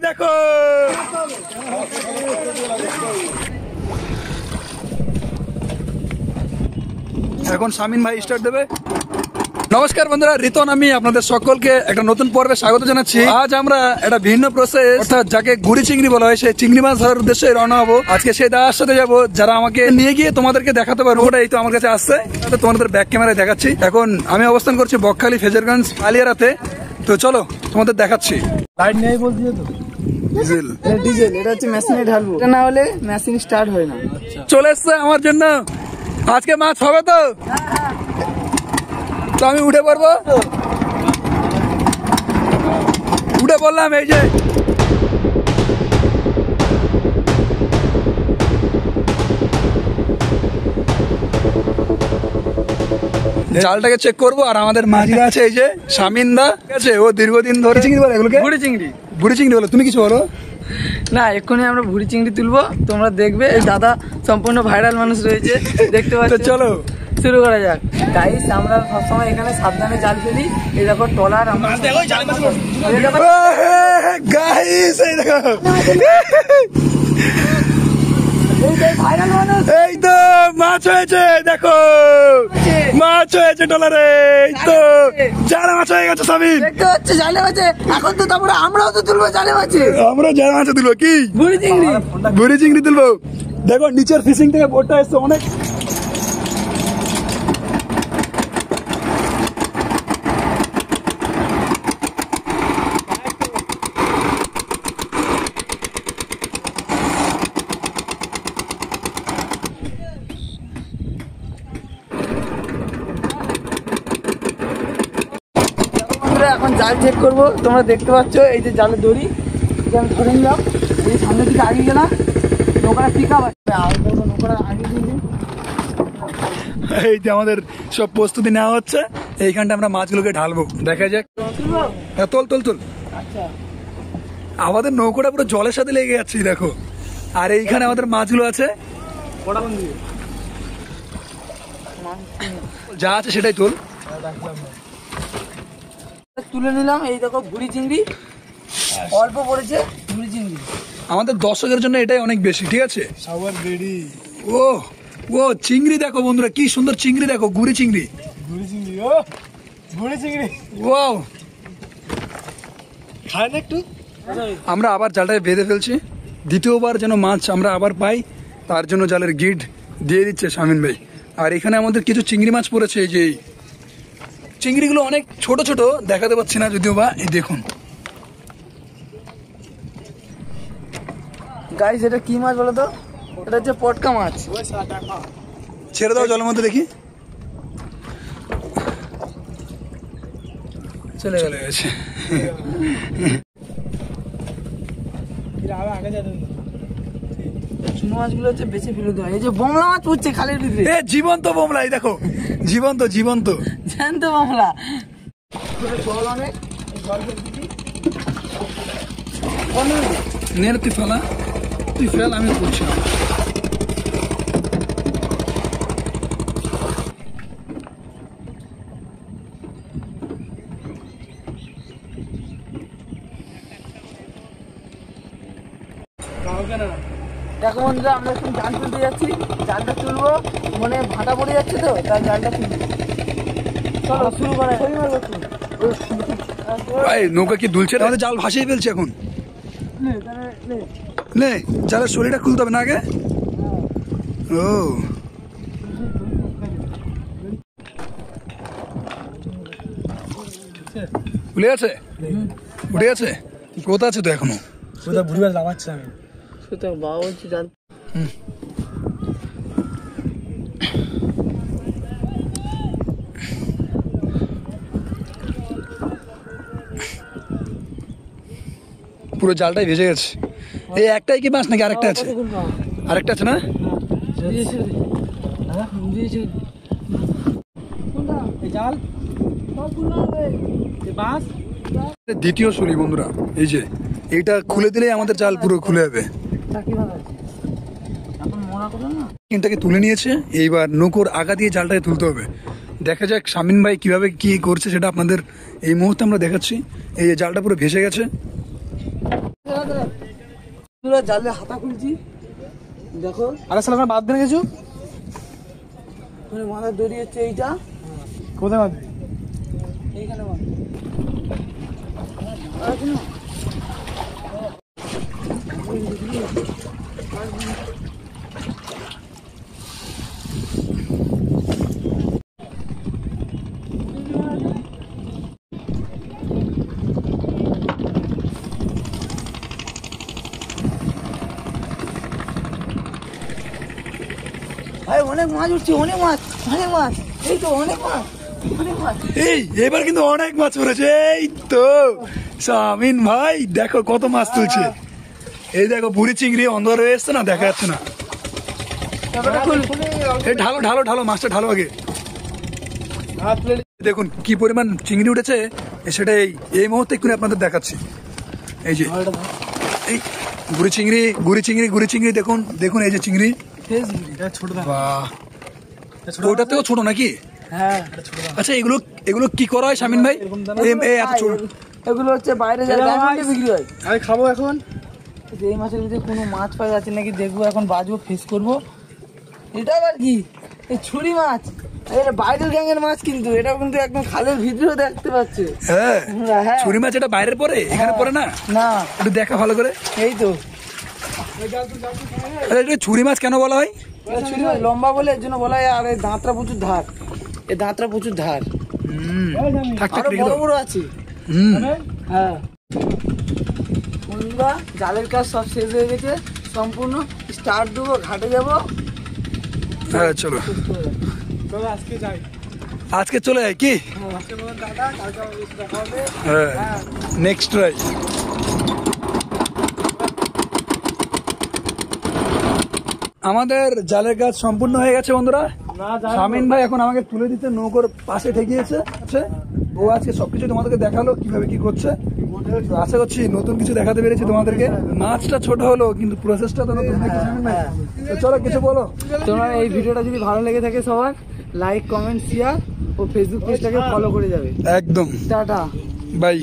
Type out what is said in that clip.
দেখো এখন শামিন ভাই স্টার্ট দেবে। নমস্কার বন্ধুরা, রিতন আমি আপনাদের সকলকে একটা নতুন পর্বে স্বাগত জানাচ্ছি। আজ আমরা একটা ভিন্ন প্রসেস অর্থাৎ যাকে গুড়ি চিংড়ি বলা হয় সেই চিংড়ি মাছ ধরার উদ্দেশ্যে রওনা হবো। আজকে সেই দাদার সাথে যাবো যারা আমাকে নিয়ে গিয়ে তোমাদেরকে দেখাতে পারবো। ওটা এই তো আমার কাছে আসছে, তোমাদের ব্যাক ক্যামেরায় দেখাচ্ছি। এখন আমি অবস্থান করছি বকখালি ফেজারগঞ্জ আলিয়ারাতে। তো চলো তোমাদের দেখাচ্ছি। লাইট নেই বলছি তো, ডিজেল ডিজেল এটা হচ্ছে মেশিনে ঢালবো, এটা না হলে মেশিন স্টার্ট হয় না। চলে এসছে আমার জন্য। আজকে মাছ হবে তো? তো আমি উঠে পড়বো, উঠে পড়লাম। এই যে জালটাকে চেক করবো। আর আমাদের মাঝিরা আছে এই যে শামিন দা, ঠিক আছে, ও দীর্ঘদিন ধরে চিংড়ি বলে এগুলোকে, ভুড়ি চিংড়ি। বুড়ি চিংড়ি বলো, তুমি কিছু বলো না। এক্ষুনি আমরা ভুড়ি চিংড়ি তুলবো, তোমরা দেখবে। এই দাদা সম্পূর্ণ ভাইরাল মানুষ রয়েছে, দেখতে পাচ্ছ। চলো শুরু করা যাক। গাইস, আমরা সবসময় এখানে সাবধানে জাল ফেলি। এই দেখো ট্রলার, আমরা গাইস এই দেখো, এই তো মাছ হয়েছে, দেখো মাছ হয়েছে ট্রলারে। এই তো জালে মাছ হয়ে গেছে শামিন, দেখতে পাচ্ছ জালে মাছে। এখন তো তারপরে আমরাও তো তুলবো জালে মাছে, আমরা জালে মাছ তুলবো। কি ভুড়ি চিংড়ি, ভুড়ি চিংড়ি তুলবো। দেখো নিচের ফিশিং থেকে বোটটা এসছে অনেক। এখন জাল চেক করবো। তোমরা দেখতে পাচ্ছ এই যে জালের দড়ি, এটা আমি ধরে নিলাম। এই সামনের দিকে আগে গেলাম, নৌকাটা পিক আপ আছে, নৌকাটা আগে দিয়ে। এই যে আমাদের সব প্রস্তুতি নেওয়া হচ্ছে, এইখানটা আমরা মাছগুলোকে ঢালবো। দেখা যাক। হ্যাঁ, তোল তোল তোল। আচ্ছা, আমাদের নৌকোটা পুরো জলের সাথে লেগে যাচ্ছে, দেখো। আর এইখানে আমাদের মাছগুলো আছে, যা আছে সেটাই তোল। তুলে নিলাম। এই দেখো ভুড়ি চিংড়ি, অল্প পড়েছে ভুড়ি চিংড়ি। আমাদের দর্শকের জন্য এটাই অনেক বেশি, ঠিক আছে। ও ও চিংড়ি দেখো বন্ধুরা, কি সুন্দর চিংড়ি দেখো, গুড়ি চিংড়ি। ওয়াও, আমরা আবার জালটায় বেঁধে ফেলছি। দ্বিতীয়বার যেন মাছ আমরা আবার পাই, তার জন্য জালের গিট দিয়ে দিচ্ছে শামিন ভাই। আর এখানে আমাদের কিছু চিংড়ি মাছ পড়েছে। এই যে চিংড়িগুলো অনেক ছোট ছোট, দেখাতে পাচ্ছি না যদিও বা। এই দেখুন গাইস, এটা কি মাছ বলো তো? এটা হচ্ছে পটকা মাছ। ছেড়ে দাও জলের মধ্যে, দেখি। চলে গেছে। চুনো মাছগুলো হচ্ছে বেশি ফেলে দেওয়া। এই যে বোমলা মাছ পড়ছে খালের ভিতরে, জীবন্ত বোমলা, এই দেখো, জীবন্ত জীবন্ত জ্যান্ত বোমলা। তুই ফেলা, তুই ফেল, আমি করছি। দেখো বন্ধুরা, আমরা এখন জাল তুলতে যাচ্ছি। জালটা তুলবো, মানে ভাটা পড়ে যাচ্ছে তো, তাই জালটা তুলবো। চলো শুরু করা। নৌকা কি দুলছে? আমাদের জাল ভাসিয়ে ফেলছে এখন। নে, জালের শরীরটা খুলতে হবে না আগে? ও খুলে আছে, উঠে আছে। কোথা আছে তো এখনো? বুড়ি মাছ লাগাচ্ছি আমি, সেটা বাবা বলছি জাল। পুরো জালটাই ভেসে গেছে। এই একটাই কি মাছ নাকি আরেকটা আছে? আরেকটা আছে না? দ্বিতীয় শুলি বন্ধুরা, এই যে এইটা খুলে দিলেই আমাদের জাল পুরো খুলে যাবে। এটাকে তুলে নিয়েছে, এইবার নৌকোর আগা দিয়ে জালটাকে তুলতে হবে। দেখা যাক শামিন ভাই কিভাবে কি করছে সেটা আপনাদের এই মুহূর্তে আমরা দেখাচ্ছি। এই যে জালটা পুরো ভেসে গেছে। জালে হাতা খুলছি, দেখো আরে সালা বাদ দেন কিছু মাথার দড়ি হচ্ছে এইটা, কোথায় বাদ এইখানে ভাই অনেক মাছ উঠছে, অনেক মাছ, অনেক মাছ, এই তো অনেক মাছ, অনেক মাছ। এই এবার কিন্তু অনেক মাছ পড়েছে। এই তো শামিন ভাই দেখো কত মাছ তুলছে। এই দেখো বুড়ি চিংড়ি অন্ধকার হয়ে এসছে না, দেখা যাচ্ছে না। এই ঢালো ঢালো ঢালো মাছটা ঢালো আগে। দেখুন কি পরিমাণ চিংড়ি উঠেছে সেটা এই মুহূর্তে একটু আপনাদের দেখাচ্ছি। এই যে এই গুড়ি চিংড়ি গুড়ি চিংড়ি গুড়ি চিংড়ি দেখুন দেখুন এই যে চিংড়ি। ছোট বাহ, ওটার থেকেও ছোট নাকি? হ্যাঁ, আচ্ছা এগুলো এগুলো কি করা হয় শামিন ভাই? এত ছোট এগুলো হচ্ছে বাইরে যায়, ডায়মন্ডে বিক্রি হয়। আরে খাবো এখন। এই মাছের ভিতরে কোনো মাছ পাওয়া যাচ্ছে নাকি দেখবো, এখন বাজবো, ফিস করবো। এটা আবার কি? এই ছুরি মাছ, এটা বাইরের গ্যাংয়ের মাছ, কিন্তু এটা কিন্তু একদম খালের ভিতরেও দেখতে পাচ্ছে। হ্যাঁ হ্যাঁ, ছুরি মাছ এটা বাইরের পরে এখানে পরে না? না, একটু দেখা ভালো করে। এই তো আরে এটা ছুরি মাছ কেন বলা হয়? এটা ছুরি মাছ লম্বা বলে এর জন্য বলা হয়। আর এই দাঁতটা প্রচুর ধার, এই দাঁতটা প্রচুর ধার। থাক থাক আরো রেখে বড় দাও। বড় আছে। হ্যাঁ বন্ধুরা, জালের কাজ সব শেষ হয়ে গেছে সম্পূর্ণ। স্টার্ট দেবো, ঘাটে যাবো। হ্যাঁ চলো তবে আজকে যাই। আজকে চলে যায় কি? আজকে বলেন দাদা, কালকে আবার এসে দেখা হবে। হ্যাঁ নেক্সট ট্রাই। আমাদের জালের কাজ সম্পূর্ণ হয়ে গেছে বন্ধুরা। শামিন ভাই এখন আমাকে তুলে দিতে নৌকোর পাশে ঠেকিয়েছে। ও আজকে সবকিছু তোমাদেরকে দেখালো কিভাবে কি করছে। তো আশা করছি নতুন কিছু দেখাতে পেরেছি তোমাদেরকে। মাছটা ছোট হলো কিন্তু প্রসেসটা তো নতুন নাকি শামিন ভাই? তো চলো কিছু বলো। তোমার এই ভিডিওটা যদি ভালো লেগে থাকে সবার লাইক, কমেন্ট, শেয়ার ও ফেসবুক পেজটাকে ফলো করে যাবে। একদম টাটা, বাই।